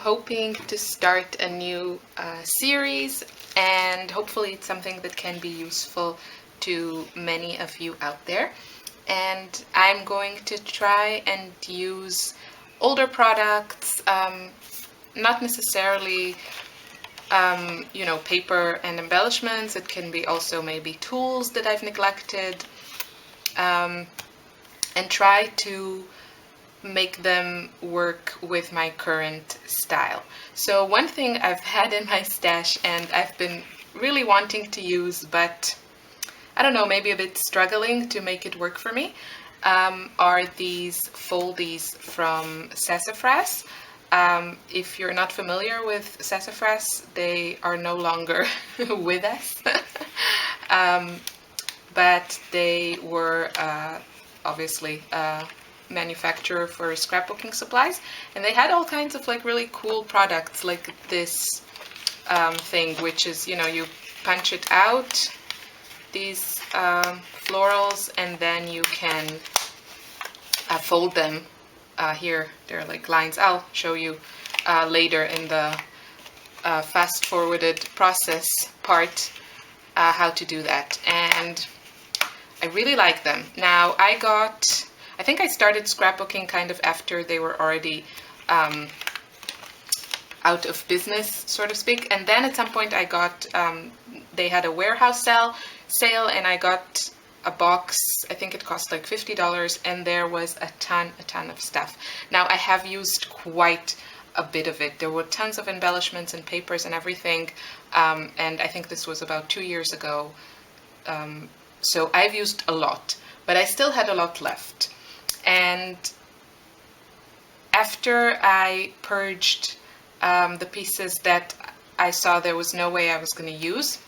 hoping to start a new series, and hopefully it's something that can be useful to many of you out there. And I'm going to try and use older products, not necessarily you know, paper and embellishments. It can be also maybe tools that I've neglected, and try to make them work with my current style. So one thing I've had in my stash and I've been really wanting to use, but I don't know, maybe a bit struggling to make it work for me, are these Foldies from Sassafras. If you're not familiar with Sassafras, they are no longer with us, but they were obviously manufacturer for scrapbooking supplies, and they had all kinds of like really cool products, like this thing, which is, you know, you punch it out, these florals, and then you can fold them. Here they're like lines. I'll show you later in the fast forwarded process part how to do that, and I really like them. Now I think I started scrapbooking kind of after they were already out of business, so to speak. And then at some point I got, they had a warehouse sale, and I got a box. I think it cost like $50, and there was a ton of stuff. Now I have used quite a bit of it. There were tons of embellishments and papers and everything, and I think this was about 2 years ago. So I've used a lot, but I still had a lot left. And after I purged the pieces that I saw there was no way I was going to use,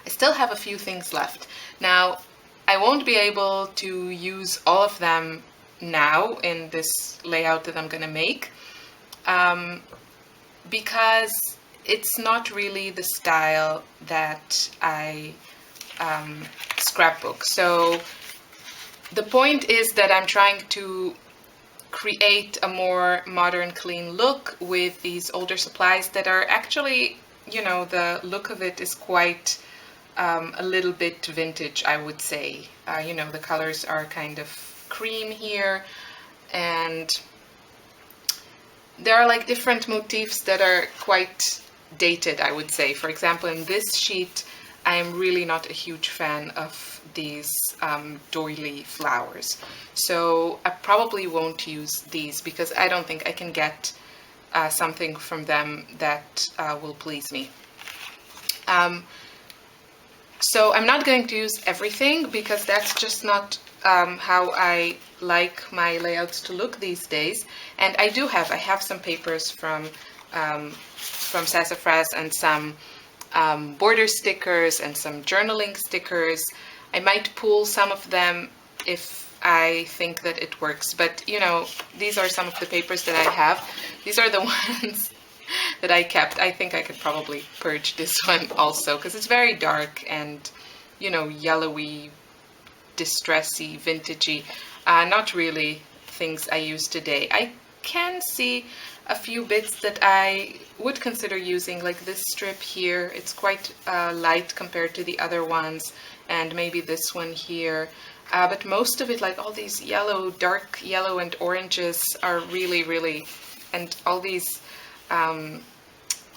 I still have a few things left. Now, I won't be able to use all of them now in this layout that I'm going to make, because it's not really the style that I scrapbook. So the point is that I'm trying to create a more modern, clean look with these older supplies that are actually, you know, the look of it is quite a little bit vintage, I would say. You know, the colors are kind of cream here, and there are like different motifs that are quite dated, I would say. For example, in this sheet, I am really not a huge fan of these doily flowers. So I probably won't use these because I don't think I can get something from them that will please me. So I'm not going to use everything because that's just not how I like my layouts to look these days. And I have some papers from Sassafras and some border stickers and some journaling stickers. I might pull some of them if I think that it works, but you know, these are some of the papers that I have. These are the ones that I kept. I think I could probably purge this one also because it's very dark and, you know, yellowy, distressy, vintagey. Not really things I use today. I can see a few bits that I would consider using, like this strip here. It's quite light compared to the other ones, and maybe this one here. But most of it, like all these yellow, dark yellow and oranges are really, and all these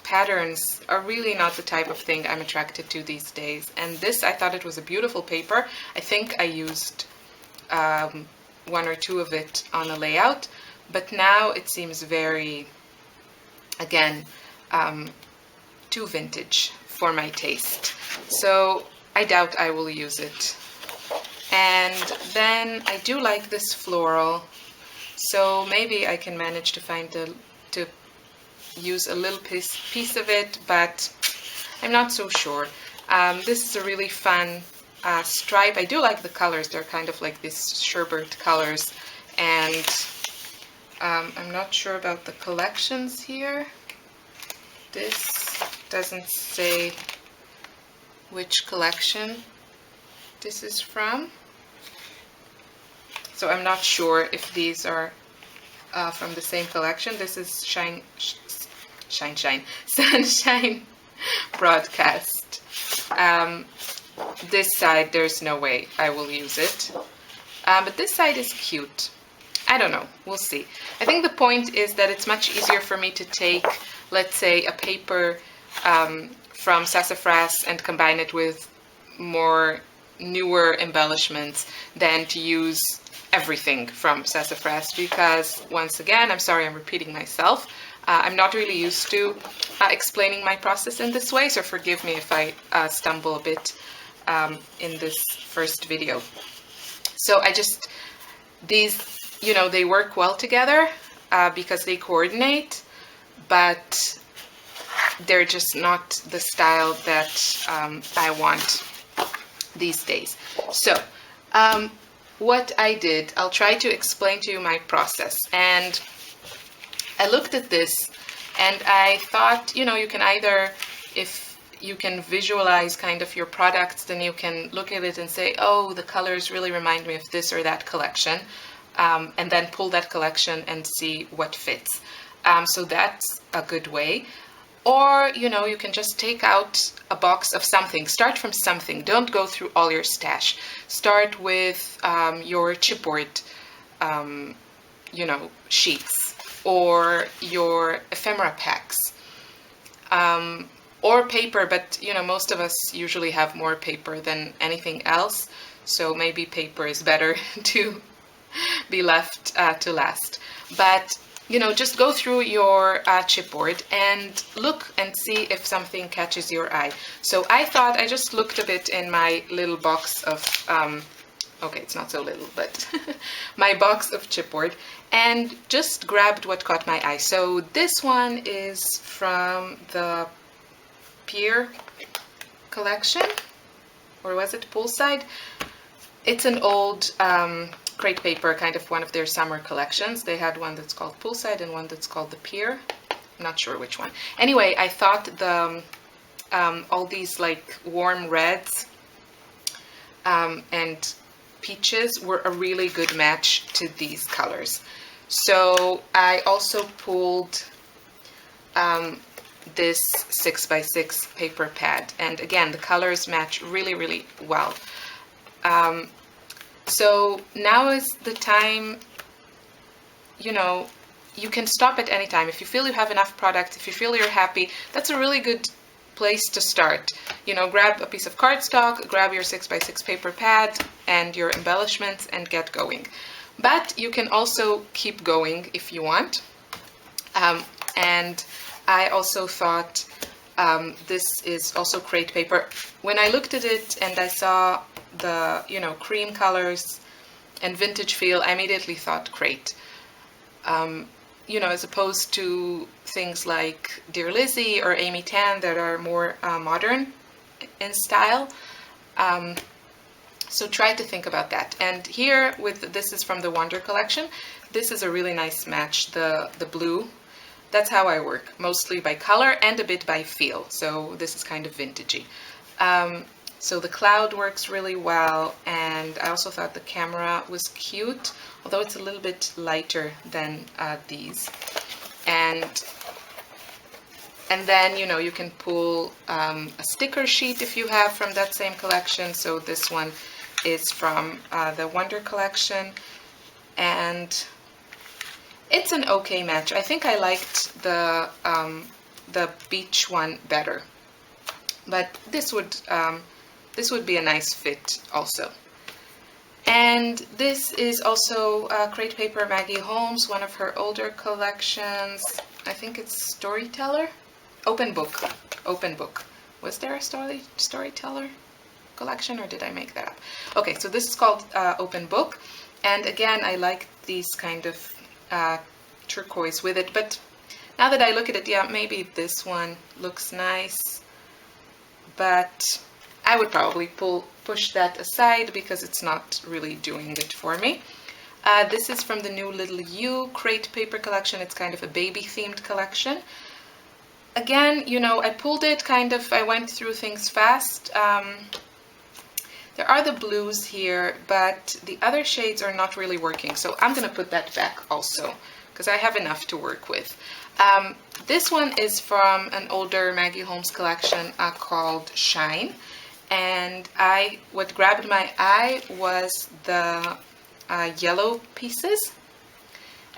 patterns are really not the type of thing I'm attracted to these days. And this, I thought it was a beautiful paper. I think I used one or two of it on a layout, but now it seems very, again, too vintage for my taste. So I doubt I will use it. And then I do like this floral, so maybe I can manage to find to use a little piece of it, but I'm not so sure. This is a really fun stripe. I do like the colors. They're kind of like these sherbet colors, and I'm not sure about the collections here. This doesn't say which collection this is from, so I'm not sure if these are from the same collection. This is sunshine broadcast. This side, there's no way I will use it. But this side is cute. I don't know, we'll see. I think the point is that it's much easier for me to take, let's say, a paper from Sassafras and combine it with more newer embellishments than to use everything from Sassafras, because once again, I'm sorry I'm repeating myself, I'm not really used to explaining my process in this way, so forgive me if I stumble a bit in this first video. So these, you know, they work well together because they coordinate, but they're just not the style that I want these days. So what I did, I'll try to explain to you my process. And I looked at this and I thought, you know, you can either, if you can visualize kind of your products, then you can look at it and say, oh, the colors really remind me of this or that collection, and then pull that collection and see what fits. So that's a good way. Or, you know, you can just take out a box of something. Start from something. Don't go through all your stash. Start with your chipboard, you know, sheets, or your ephemera packs, or paper. But, you know, most of us usually have more paper than anything else. So maybe paper is better to be left to last. But you know, just go through your chipboard and look and see if something catches your eye. So I thought, I just looked a bit in my little box of, okay, it's not so little, but my box of chipboard, and just grabbed what caught my eye. So this one is from the Pier collection, or was it Poolside? It's an old crepe paper, kind of one of their summer collections. They had one that's called Poolside and one that's called the Pier. I'm not sure which one. Anyway, I thought the all these like warm reds and peaches were a really good match to these colors. So I also pulled this 6x6 paper pad, and again, the colors match really, really well. So now is the time, you know, you can stop at any time. If you feel you have enough product, if you feel you're happy, that's a really good place to start. You know, grab a piece of cardstock, grab your 6x6 paper pad and your embellishments and get going. But you can also keep going if you want. And I also thought this is also crepe paper. When I looked at it and I saw the, you know, cream colors and vintage feel, I immediately thought crepe. You know, as opposed to things like Dear Lizzie or Amy Tan that are more modern in style. So try to think about that. And here, this is from the Wonder collection. This is a really nice match, the blue. That's how I work, mostly by color and a bit by feel. So this is kind of vintagey. So the cloud works really well, and I also thought the camera was cute, although it's a little bit lighter than these. And then, you know, you can pull a sticker sheet if you have from that same collection. So this one is from the Wonder collection, and it's an okay match. I think I liked the beach one better, but this would be a nice fit also. And this is also crepe paper Maggie Holmes, one of her older collections. I think it's Storyteller? Open Book. Open Book. Was there a Storyteller collection, or did I make that up? Okay, so this is called Open Book. And again, I like these kind of turquoise with it. But now that I look at it, yeah, maybe this one looks nice. But I would probably push that aside because it's not really doing it for me. This is from the new Little You crepe paper collection. It's kind of a baby themed collection. Again, you know, I pulled it kind of, I went through things fast. There are the blues here, but the other shades are not really working. So I'm going to put that back also, because I have enough to work with. This one is from an older Maggie Holmes collection called Shine, and what grabbed my eye was the yellow pieces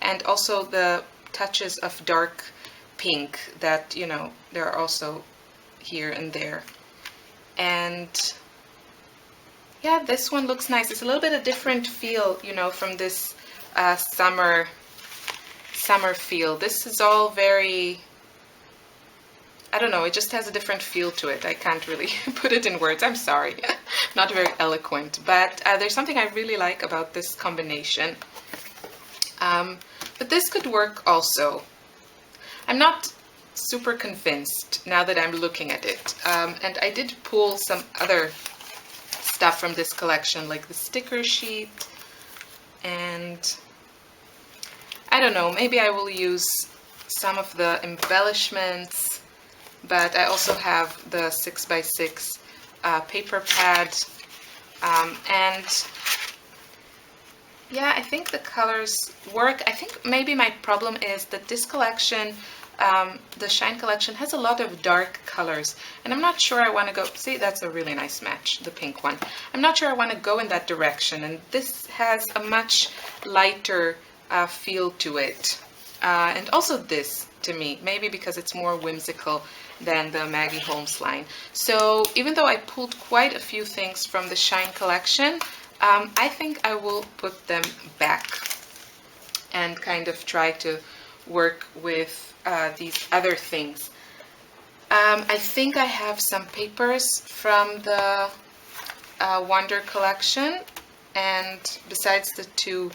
and also the touches of dark pink that, you know, there are also here and there. And yeah, this one looks nice. It's a little bit a different feel, you know, from this summer feel. This is all very, I don't know, it just has a different feel to it. I can't really put it in words. I'm sorry. Not very eloquent, but there's something I really like about this combination. But this could work also. I'm not super convinced now that I'm looking at it. And I did pull some other stuff from this collection, like the sticker sheet, and I don't know, maybe I will use some of the embellishments, but I also have the 6x6 paper pad, and yeah, I think the colors work. I think maybe my problem is that this collection, the Shine collection, has a lot of dark colors, and I'm not sure I want to go, see, that's a really nice match, the pink one. I'm not sure I want to go in that direction, and this has a much lighter feel to it. And also this, to me, maybe because it's more whimsical than the Maggie Holmes line. So even though I pulled quite a few things from the Shine collection, I think I will put them back and kind of try to work with these other things. I think I have some papers from the Wonder collection, and besides the two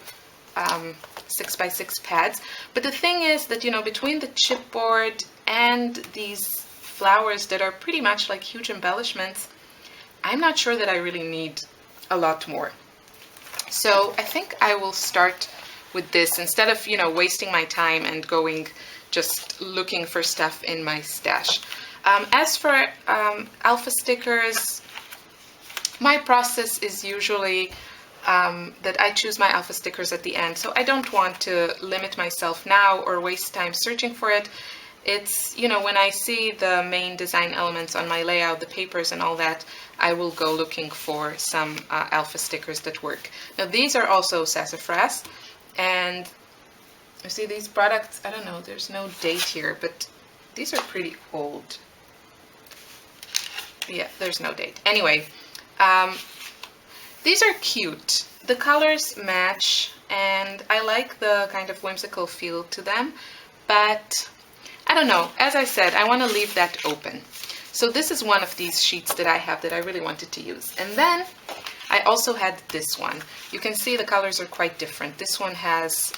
6x6 pads. But the thing is that, you know, between the chipboard and these flowers that are pretty much like huge embellishments, I'm not sure that I really need a lot more. So I think I will start with this instead of, you know, wasting my time and going just looking for stuff in my stash. As for alpha stickers, my process is usually that I choose my alpha stickers at the end, so I don't want to limit myself now or waste time searching for it. It's, you know, when I see the main design elements on my layout, the papers and all that, I will go looking for some alpha stickers that work. Now these are also Sassafras, and you see these products, I don't know, there's no date here, but these are pretty old. Yeah, there's no date. Anyway, these are cute. The colors match, and I like the kind of whimsical feel to them, but I don't know. As I said, I want to leave that open. So this is one of these sheets that I have that I really wanted to use. And then I also had this one. You can see the colors are quite different. This one has,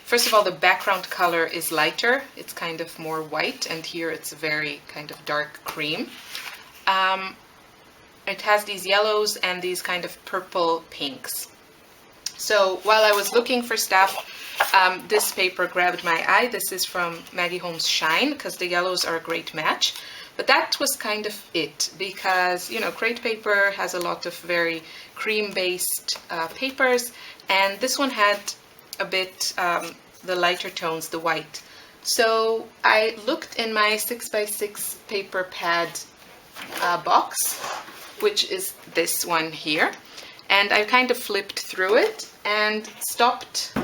first of all, the background color is lighter. It's kind of more white, and here it's very kind of dark cream. It has these yellows and these kind of purple pinks. So while I was looking for stuff, this paper grabbed my eye. This is from Maggie Holmes Shine, because the yellows are a great match. But that was kind of it, because, you know, crepe paper has a lot of very cream-based papers, and this one had a bit the lighter tones, the white. So I looked in my 6x6 paper pad box, which is this one here, and I kind of flipped through it and stopped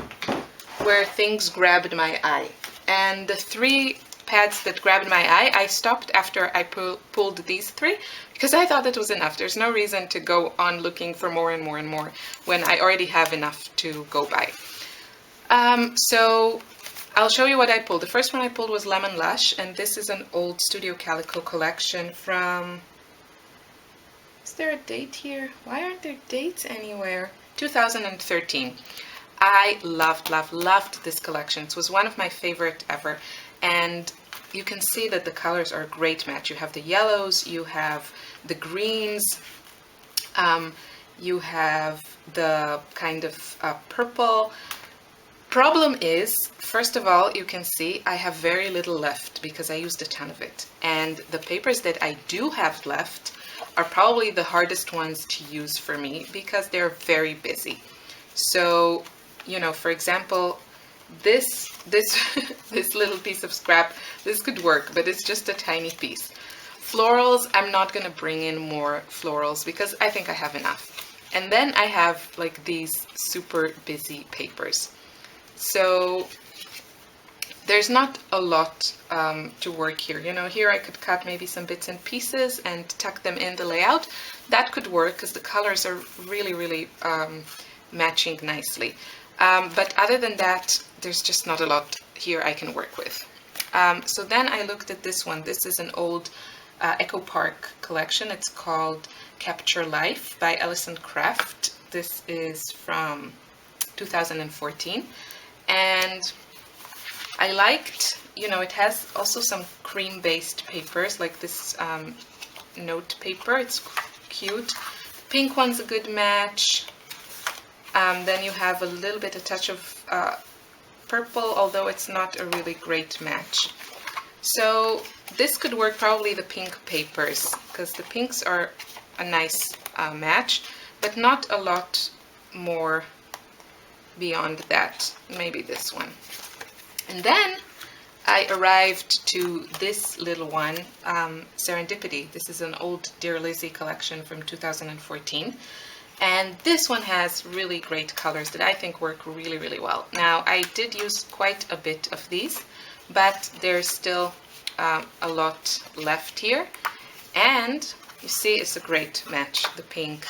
where things grabbed my eye. And the three pads that grabbed my eye, I stopped after I pulled these three, because I thought that was enough. There's no reason to go on looking for more and more and more when I already have enough to go by. So I'll show you what I pulled. The first one I pulled was Lemon Lush, and this is an old Studio Calico collection from, is there a date here? Why aren't there dates anywhere? 2013. I loved this collection. It was one of my favorite ever, and you can see that the colors are a great match. You have the yellows, you have the greens, you have the kind of purple. Problem is, first of all, you can see I have very little left because I used a ton of it, and the papers that I do have left are probably the hardest ones to use for me because they're very busy. So, you know, for example, this this little piece of scrap, this could work, but it's just a tiny piece. Florals, I'm not going to bring in more florals because I think I have enough. And then I have like these super busy papers. So there's not a lot to work here. You know, here I could cut maybe some bits and pieces and tuck them in the layout. That could work because the colors are really, really matching nicely. But other than that, there's just not a lot here I can work with. So then I looked at this one. This is an old Echo Park collection. It's called Capture Life by Ellison Craft. This is from 2014. And I liked, you know, it has also some cream-based papers, like this note paper. It's cute. Pink one's a good match. Then you have a little bit, a touch of purple, although it's not a really great match. So this could work, probably the pink papers, because the pinks are a nice match, but not a lot more beyond that. Maybe this one. And then I arrived to this little one, Serendipity. This is an old Dear Lizzie collection from 2014. And this one has really great colors that I think work really, really well. Now, I did use quite a bit of these, but there's still a lot left here. And you see, it's a great match, the pink.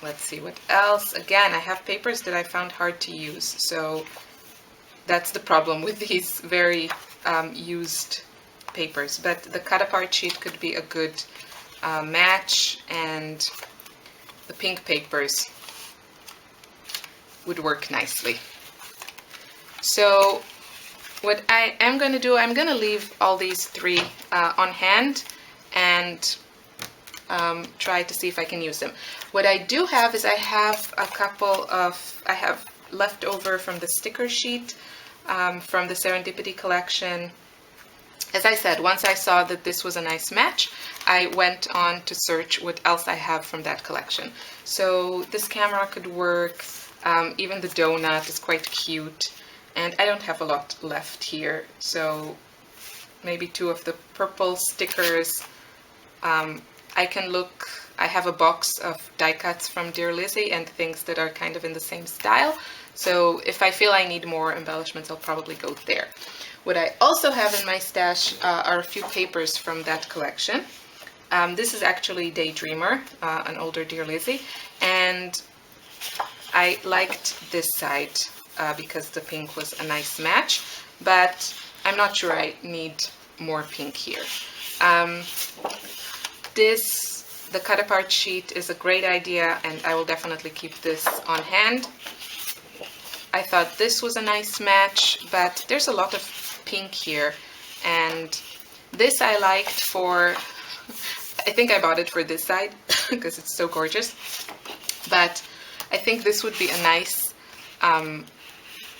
Let's see what else. Again, I have papers that I found hard to use, so that's the problem with these very used papers. But the cut-apart sheet could be a good match, and the pink papers would work nicely. So what I am going to do, I'm going to leave all these three on hand and try to see if I can use them. What I do have is I have a couple of, I have leftover from the sticker sheet from the Serendipity collection. As I said, once I saw that this was a nice match, I went on to search what else I have from that collection. So this camera could work, even the donut is quite cute, and I don't have a lot left here, so maybe two of the purple stickers. I can look, I have a box of die cuts from Dear Lizzie and things that are kind of in the same style, so if I feel I need more embellishments, I'll probably go there. What I also have in my stash are a few papers from that collection. This is actually Daydreamer, an older Dear Lizzie, and I liked this side because the pink was a nice match, but I'm not sure I need more pink here. The cut-apart sheet is a great idea, and I will definitely keep this on hand. I thought this was a nice match, but there's a lot of pink here, and this I liked for, I think I bought it for this side because it's so gorgeous, but I think this would be a nice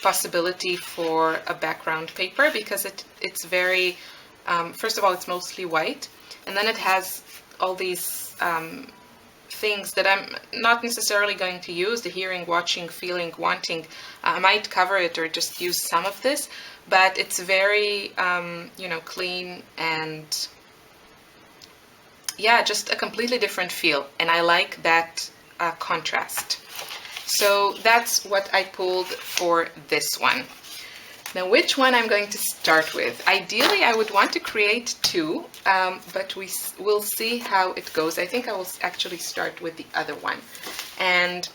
possibility for a background paper because it's very, first of all, it's mostly white, and then it has all these things that I'm not necessarily going to use, the hearing, watching, feeling, wanting. I might cover it or just use some of this, but it's very, you know, clean and, yeah, just a completely different feel, and I like that contrast. So that's what I pulled for this one. Now, which one I'm going to start with? Ideally, I would want to create two, but we'll see how it goes. I think I will actually start with the other one. And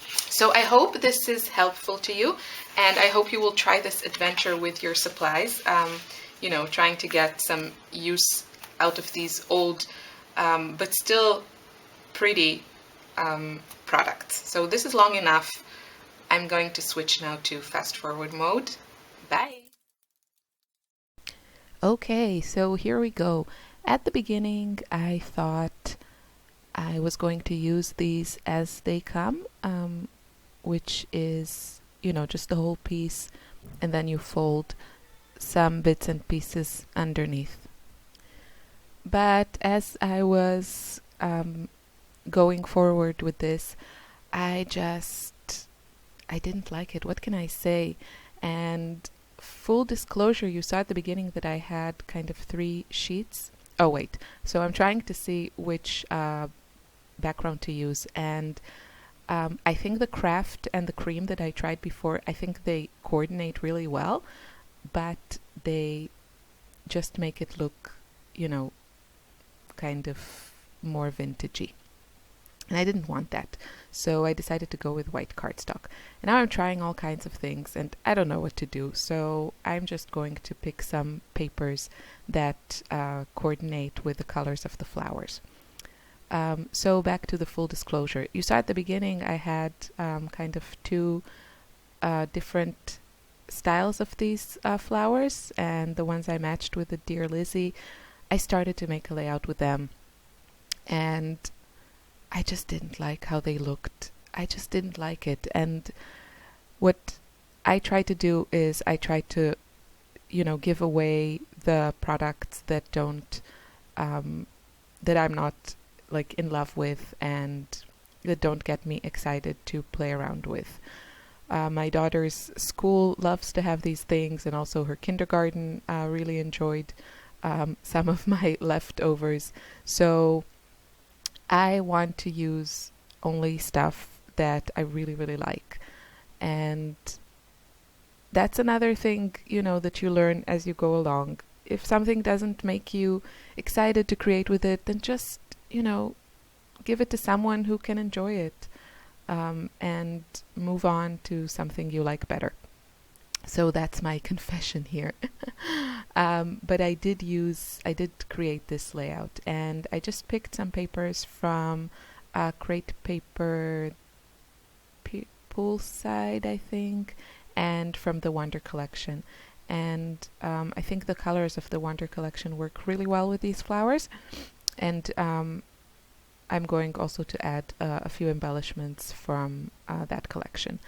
so I hope this is helpful to you, and I hope you will try this adventure with your supplies, you know, trying to get some use out of these old, but still pretty products. So this is long enough. I'm going to switch now to fast forward mode. Bye. Okay, so here we go. At the beginning, I thought I was going to use these as they come, which is, you know, just the whole piece, and then you fold some bits and pieces underneath. But as I was going forward with this, I just I didn't like it. What can I say? And full disclosure, you saw at the beginning that I had kind of 3 sheets. Oh, wait. So I'm trying to see which background to use. And I think the craft and the cream that I tried before, I think they coordinate really well, but they just make it look, kind of more vintagey. And I didn't want that. So I decided to go with white cardstock. And now I'm trying all kinds of things and I don't know what to do. So I'm just going to pick some papers that coordinate with the colors of the flowers. So back to the full disclosure. You saw at the beginning I had kind of 2 different styles of these flowers, and the ones I matched with the Dear Lizzie, I started to make a layout with them, and I just didn't like how they looked. I just didn't like it. And what I try to do is I try to, give away the products that don't, that I'm not like in love with and that don't get me excited to play around with. My daughter's school loves to have these things, and also her kindergarten really enjoyed some of my leftovers. So I want to use only stuff that I really, really like. And that's another thing, that you learn as you go along. If something doesn't make you excited to create with it, then just, give it to someone who can enjoy it, and move on to something you like better. So that's my confession here. But I did create this layout, and I just picked some papers from Crate Paper Poolside, I think, and from the Wonder Collection. And I think the colors of the Wonder Collection work really well with these flowers. And I'm going also to add a few embellishments from that collection.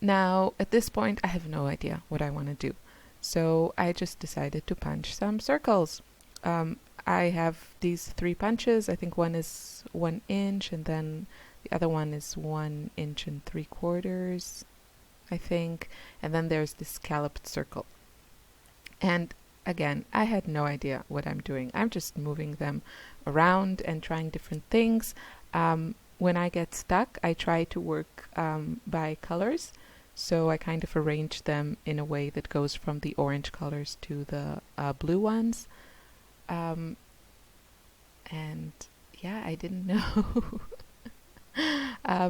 Now, at this point, I have no idea what I want to do. So I just decided to punch some circles. I have these 3 punches. I think one is 1 inch, and then the other one is 1 inch and 3/4, I think. And then there's this scalloped circle. And again, I had no idea what I'm doing. I'm just moving them around and trying different things. When I get stuck, I try to work by colors. So I kind of arrange them in a way that goes from the orange colors to the blue ones. And yeah, I didn't know.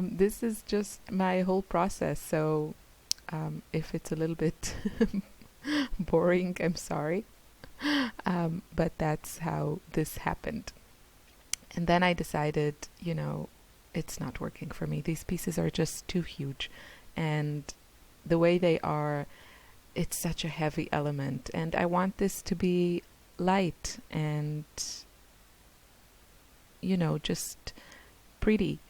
This is just my whole process. So if it's a little bit boring, I'm sorry. But that's how this happened. And then I decided, it's not working for me. These pieces are just too huge. And the way they are, it's such a heavy element. And I want this to be light and, just pretty.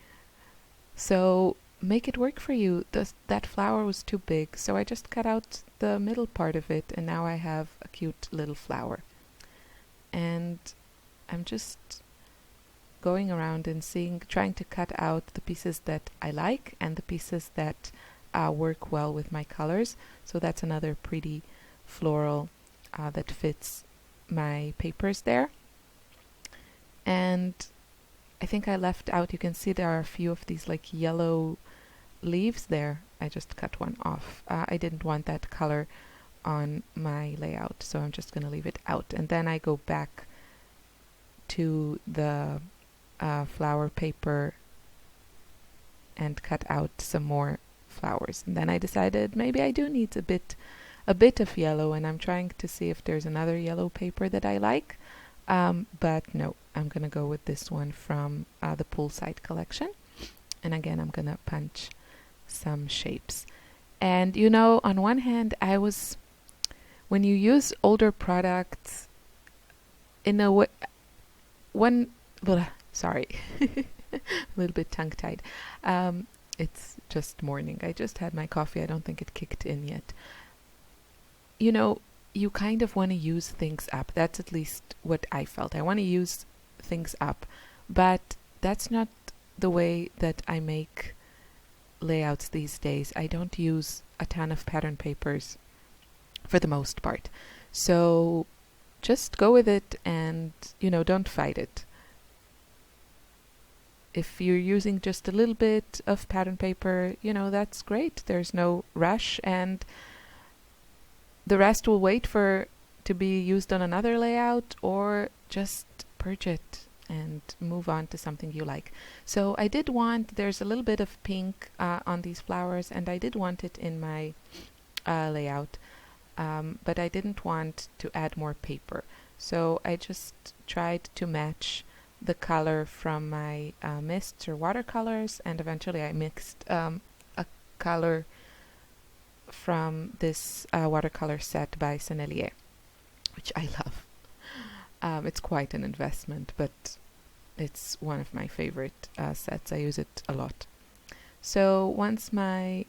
So make it work for you. That flower was too big. So I just cut out the middle part of it. And now I have a cute little flower. And I'm just going around and trying to cut out the pieces that I like and the pieces that work well with my colors. So that's another pretty floral that fits my papers there. And I think I left out, you can see there are a few of these like yellow leaves there. I just cut one off. I didn't want that color on my layout, so I'm just going to leave it out. And then I go back to the flower paper and cut out some more flowers. And then I decided maybe I do need a bit of yellow, and I'm trying to see if there's another yellow paper that I like. But no, I'm gonna go with this one from the Poolside collection. And again, I'm gonna punch some shapes. And on one hand, when you use older products, in a way, sorry, a little bit tongue-tied. It's just morning. I just had my coffee. I don't think it kicked in yet. You kind of want to use things up. That's at least what I felt. I want to use things up. But that's not the way that I make layouts these days, I don't use a ton of pattern papers for the most part. So just go with it and, don't fight it. If you're using just a little bit of pattern paper, that's great. There's no rush, and the rest will wait to be used on another layout, or just purge it and move on to something you like. So I did want, there's a little bit of pink on these flowers, and I did want it in my layout, but I didn't want to add more paper. So I just tried to match the color from my mists or watercolors, and eventually I mixed a color from this watercolor set by Sennelier, which I love. It's quite an investment, but it's one of my favorite sets. I use it a lot. So once my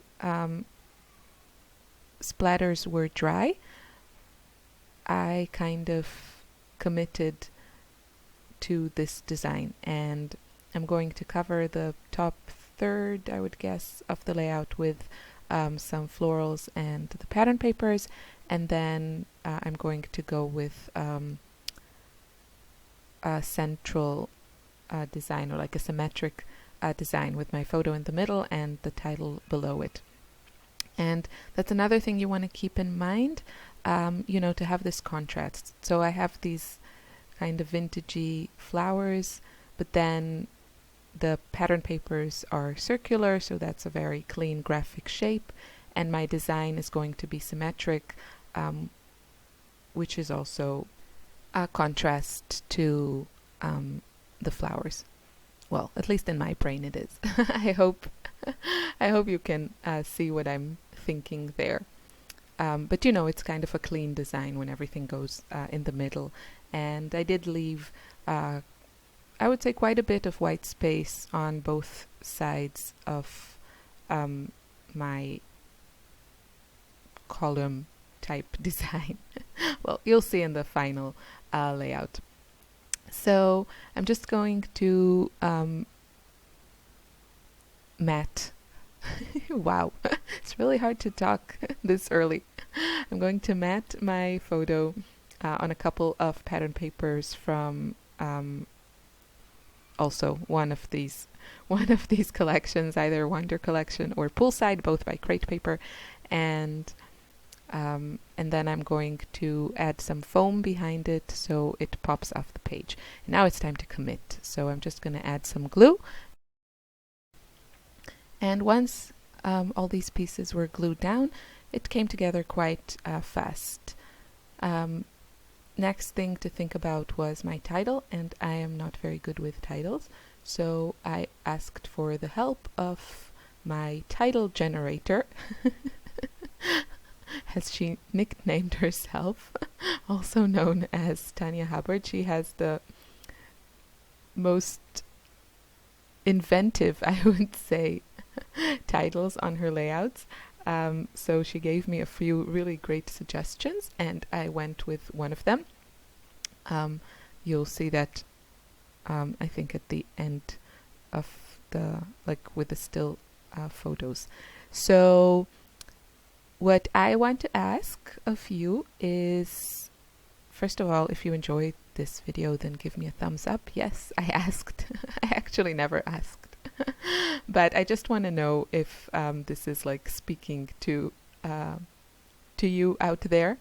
splatters were dry, I kind of committed to this design, and I'm going to cover the top third, I would guess, of the layout with some florals and the pattern papers, and then I'm going to go with a central design, or like a symmetric design with my photo in the middle and the title below it. And that's another thing you want to keep in mind, to have this contrast. So I have these kind of vintagey flowers, but then the pattern papers are circular, so that's a very clean graphic shape, and my design is going to be symmetric, which is also a contrast to the flowers. Well, at least in my brain it is. I hope you can see what I'm thinking there. But it's kind of a clean design when everything goes in the middle. And I did leave, I would say, quite a bit of white space on both sides of my column type design. Well, you'll see in the final layout. So I'm just going to matte. Wow, it's really hard to talk this early. I'm going to matte my photo on a couple of pattern papers from also one of these collections, either Wonder Collection or Poolside, both by Crate Paper, and then I'm going to add some foam behind it so it pops off the page. And now it's time to commit. So I'm just going to add some glue. And once all these pieces were glued down, it came together quite fast. Next thing to think about was my title, and I am not very good with titles, so I asked for the help of my title generator, as she nicknamed herself, also known as Tanya Hubbard. She has the most inventive, I would say, titles on her layouts. So she gave me a few really great suggestions, and I went with one of them. You'll see that, I think, at the end of with the still photos. So what I want to ask of you is, first of all, if you enjoyed this video, then give me a thumbs up. Yes, I asked. I actually never asked. But I just want to know if this is speaking to you out there.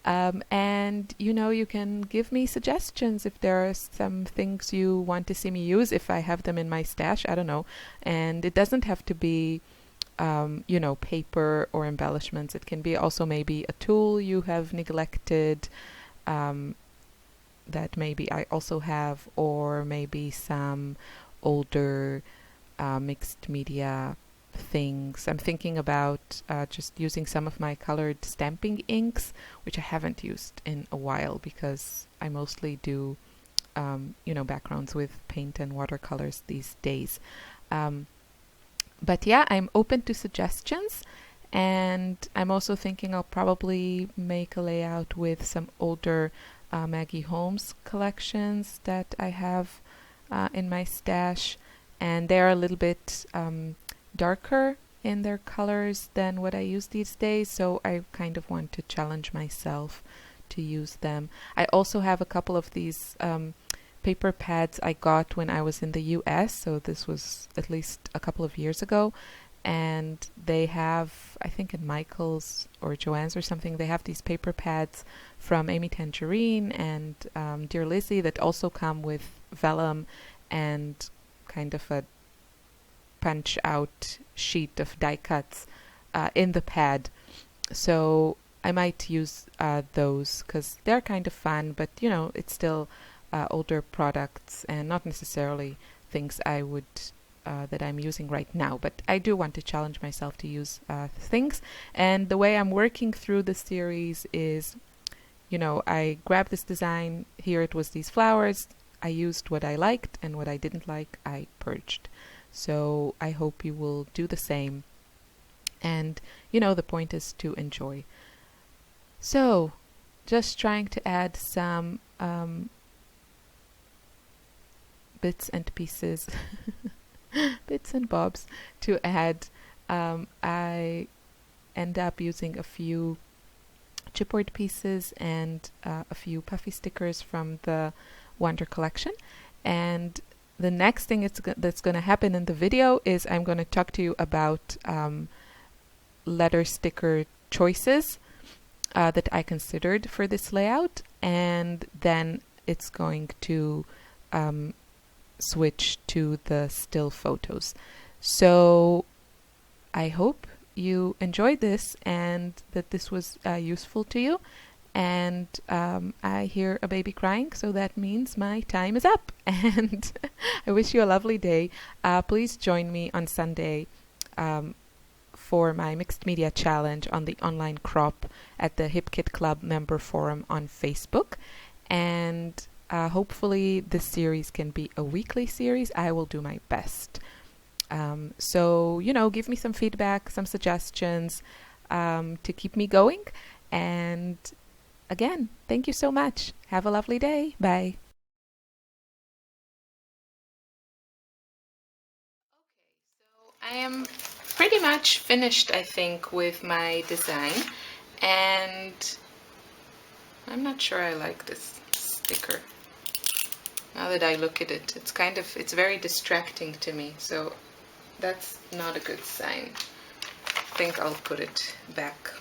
And you can give me suggestions if there are some things you want to see me use, if I have them in my stash, I don't know. And it doesn't have to be paper or embellishments. It can be also maybe a tool you have neglected that maybe I also have, or maybe some older mixed media things. I'm thinking about just using some of my colored stamping inks, which I haven't used in a while because I mostly do backgrounds with paint and watercolors these days. But yeah, I'm open to suggestions, and I'm also thinking I'll probably make a layout with some older Maggie Holmes collections that I have in my stash, and they're a little bit darker in their colors than what I use these days, so I kind of want to challenge myself to use them. I also have a couple of these paper pads I got when I was in the US, so this was at least a couple of years ago, and they have, I think in Michael's or Joann's or something, they have these paper pads from Amy Tangerine and Dear Lizzie that also come with vellum and kind of a punch out sheet of die cuts in the pad. So I might use those because they're kind of fun, but you know, it's still older products and not necessarily things I would that I'm using right now, but I do want to challenge myself to use things. And the way I'm working through the series is, you know, I grabbed this design, here it was these flowers, I used what I liked, and what I didn't like I purged. So I hope you will do the same, and you know, the point is to enjoy. So just trying to add some bits and pieces bits and bobs to add. I end up using a few chipboard pieces and a few puffy stickers from the Wonder collection, and the next thing that's going to happen in the video is I'm going to talk to you about letter sticker choices that I considered for this layout, and then it's going to switch to the still photos. So I hope you enjoyed this and that this was useful to you. And I hear a baby crying, so that means my time is up. And I wish you a lovely day. Please join me on Sunday for my mixed media challenge on the online crop at the Hip Kit Club member forum on Facebook. And hopefully this series can be a weekly series. I will do my best. So, you know, give me some feedback, some suggestions to keep me going. And again, thank you so much. Have a lovely day. Bye. I am pretty much finished, I think, with my design, and I'm not sure I like this sticker. Now that I look at it, it's very distracting to me, so that's not a good sign. I think I'll put it back.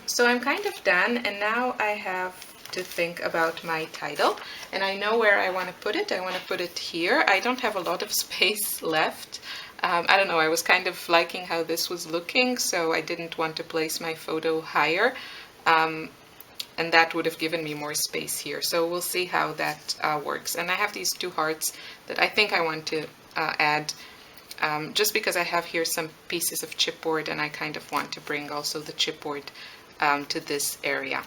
So I'm kind of done, and now I have to think about my title, and I know where I want to put it. I want to put it here. I don't have a lot of space left. I don't know, I was kind of liking how this was looking, so I didn't want to place my photo higher, and that would have given me more space here. So we'll see how that works. And I have these two hearts that I think I want to add, just because I have here some pieces of chipboard, and I kind of want to bring also the chipboard to this area.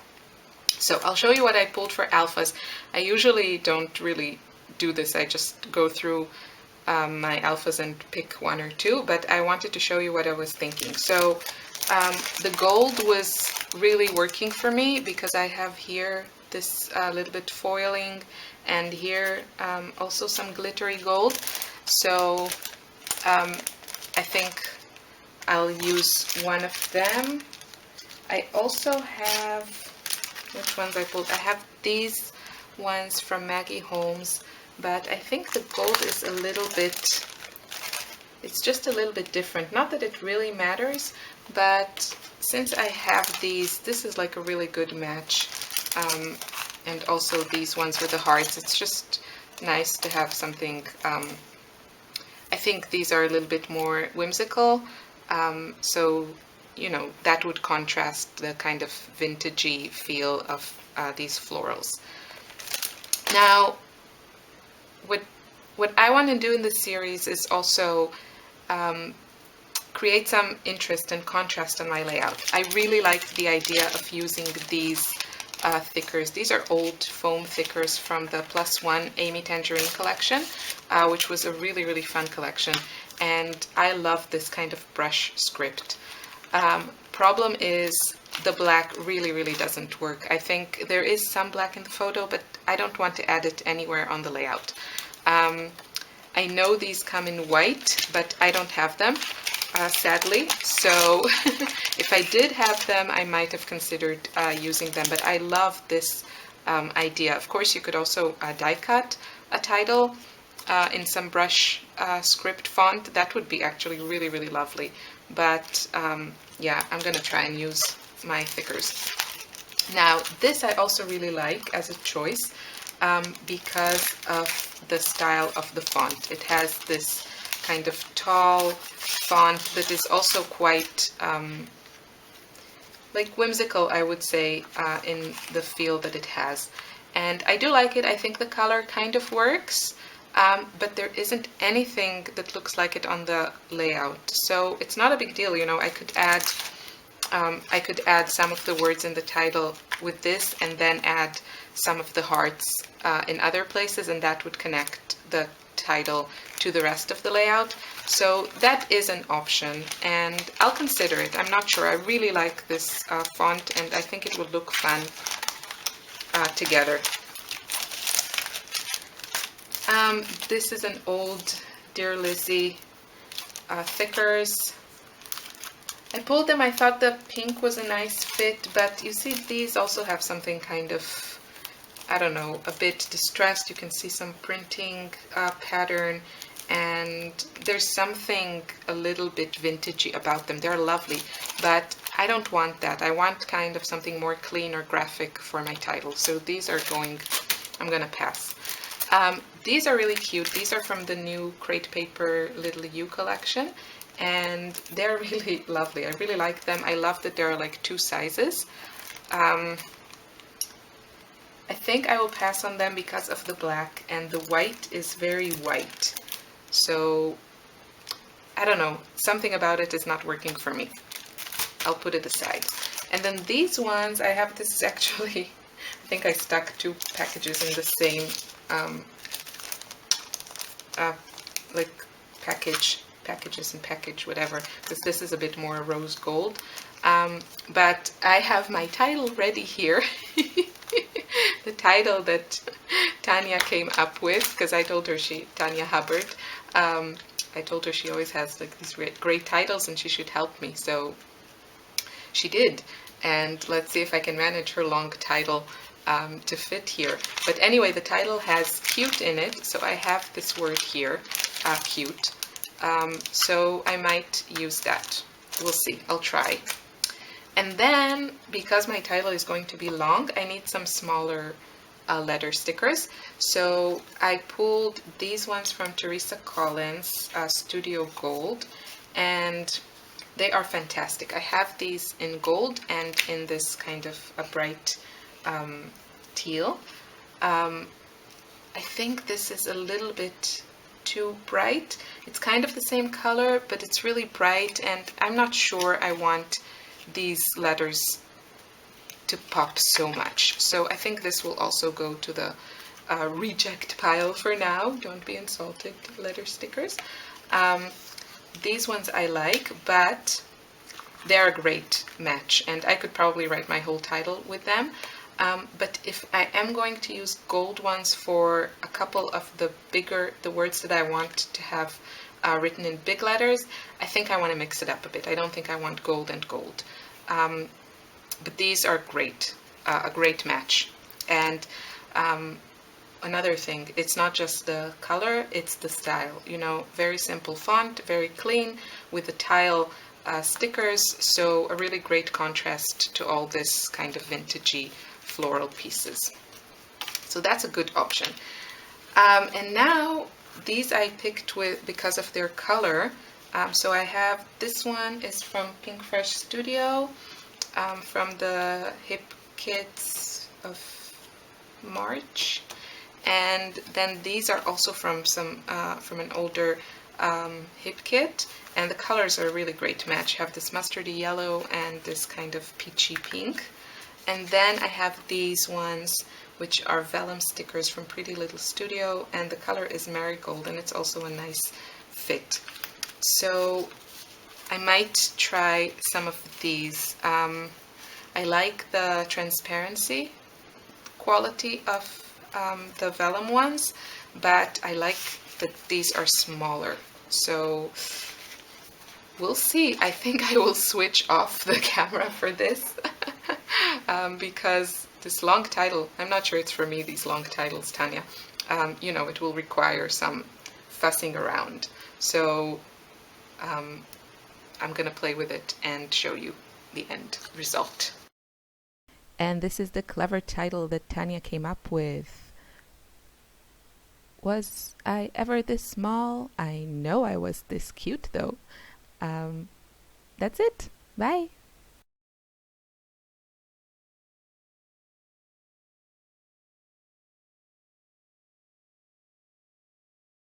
So I'll show you what I pulled for alphas. I usually don't really do this. I just go through my alphas and pick one or two, but I wanted to show you what I was thinking. So the gold was really working for me because I have here this little bit foiling, and here also some glittery gold. So I think I'll use one of them. I also have, which ones I pulled? I have these ones from Maggie Holmes, but I think the gold is a little bit, it's just a little bit different. Not that it really matters, but since I have these, this is like a really good match. And also these ones with the hearts, it's just nice to have something. I think these are a little bit more whimsical, so you know, that would contrast the kind of vintagey feel of these florals. Now, what I want to do in this series is also create some interest and contrast on my layout. I really like the idea of using these thickers. These are old foam thickers from the +1 Amy Tangerine collection, which was a really, really fun collection. And I love this kind of brush script. Problem is the black really, really doesn't work. I think there is some black in the photo, but I don't want to add it anywhere on the layout. I know these come in white, but I don't have them. sadly. So if I did have them, I might have considered using them, but I love this idea. Of course, you could also die cut a title in some brush script font. That would be actually really, really lovely. But yeah, I'm gonna try and use my thickers. Now, this I also really like as a choice because of the style of the font. It has this kind of tall font that is also quite like whimsical, I would say, in the feel that it has. And I do like it. I think the color kind of works, but there isn't anything that looks like it on the layout. So it's not a big deal, you know. I could add some of the words in the title with this and then add some of the hearts in other places, and that would connect the title to the rest of the layout. So that is an option, and I'll consider it. I'm not sure. I really like this font, and I think it would look fun together. This is an old Dear Lizzie thickers. I pulled them. I thought the pink was a nice fit, but you see these also have something kind of, I don't know, a bit distressed. You can see some printing pattern, and there's something a little bit vintagey about them. They're lovely, but I don't want that. I want kind of something more clean or graphic for my title. So these are going, I'm gonna pass. These are really cute. These are from the new Crate Paper Little You collection, and they're really lovely. I really like them. I love that there are like two sizes. I think I will pass on them because of the black, and the white is very white. So I don't know, something about it is not working for me. I'll put it aside. And then these ones, I have, this is actually, I think I stuck two packages in the same like packages and package, whatever, because this is a bit more rose gold. But I have my title ready here. The title that Tanya came up with, because I told her Tanya Hubbard, I told her she always has like these great titles and she should help me. So she did. And let's see if I can manage her long title to fit here. But anyway, the title has cute in it. So I have this word here, cute. So I might use that. We'll see. I'll try. And then, because my title is going to be long, I need some smaller letter stickers. So I pulled these ones from Teresa Collins, Studio Gold, and they are fantastic. I have these in gold and in this kind of a bright teal. I think this is a little bit too bright. It's kind of the same color, but it's really bright, and I'm not sure I want these letters to pop so much. So I think this will also go to the reject pile for now. Don't be insulted, letter stickers. These ones I like, but they're a great match, and I could probably write my whole title with them. But if I am going to use gold ones for a couple of the words that I want to have written in big letters, I think I want to mix it up a bit. I don't think I want gold and gold. But these are great, a great match. And another thing, it's not just the color, it's the style. You know, very simple font, very clean, with the tile stickers, so a really great contrast to all this kind of vintagey floral pieces. So that's a good option. And now these I picked because of their color. So I have, this one is from Pink Fresh Studio, from the Hip Kits of March. And then these are also from from an older Hip Kit, and the colors are a really great match. You have this mustardy yellow and this kind of peachy pink. And then I have these ones, which are vellum stickers from Pretty Little Studio, and the color is marigold, and it's also a nice fit. So I might try some of these. I like the transparency quality of the vellum ones, but I like that these are smaller. So we'll see. I think I will switch off the camera for this because this long title, I'm not sure it's for me, these long titles, Tanya. It will require some fussing around. So I'm going to play with it and show you the end result. And this is the clever title that Tanya came up with. Was I ever this small? I know I was this cute, though. That's it. Bye.